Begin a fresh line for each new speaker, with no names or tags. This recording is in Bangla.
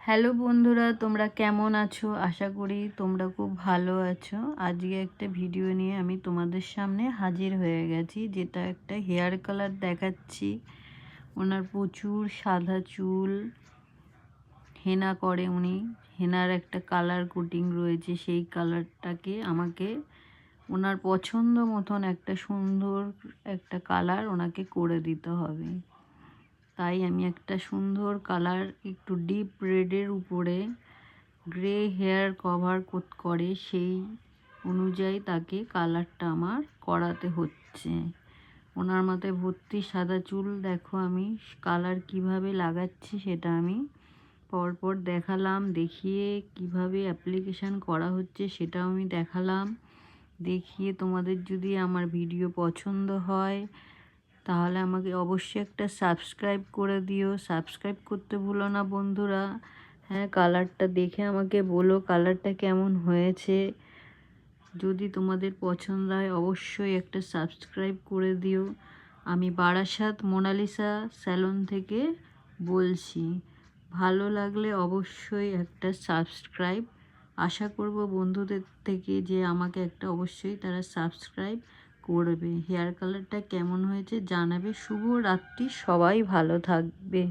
হ্যালো বন্ধুরা, তোমরা কেমন আছো? আশা করি তোমরা খুব ভালো আছো। আজকে একটা ভিডিও নিয়ে আমি তোমাদের সামনে হাজির হয়ে গেছি, যেটা একটা হেয়ার কালার দেখাচ্ছি। ওনার প্রচুর সাদা চুল, হেনা করে উনি। হেনার একটা কালার কোটিং রয়েছে, সেই কালারটাকে আমাকে ওনার পছন্দ মতন একটা সুন্দর একটা কালার ওনাকে করে দিতে হবে। তাই আমি একটা সুন্দর কালার, একটু ডিপ রেডের উপরে গ্রে হেয়ার কভার করে সেই অনুযায়ী তাকে কালারটা আমার করাতে হচ্ছে। ওনার মাথায় ভর্তি সাদা চুল, দেখো আমি কালার কিভাবে লাগাচ্ছি সেটা আমি পরপর দেখালাম। দেখিয়ে কিভাবে অ্যাপ্লিকেশান করা হচ্ছে সেটাও আমি দেখালাম। দেখিয়ে তোমাদের যদি আমার ভিডিও পছন্দ হয় তাহলে আমাকে অবশ্যই একটা সাবস্ক্রাইব করে দিও। সাবস্ক্রাইব করতে ভুলো না বন্ধুরা। হ্যাঁ, কালারটা দেখে আমাকে বলো কালারটা কেমন হয়েছে। যদি তোমাদের পছন্দ হয় অবশ্যই একটা সাবস্ক্রাইব করে দিও। আমি বারাসাত মোনালিসা স্যালন থেকে বলছি। ভালো লাগলে অবশ্যই একটা সাবস্ক্রাইব আশা করব বন্ধুদের থেকে, যে আমাকে একটা অবশ্যই তারা সাবস্ক্রাইব করবে। হেয়ার কালারটা কেমন হয়েছে জানাবে। শুভ রাত্রি, সবাই ভালো থাকবে।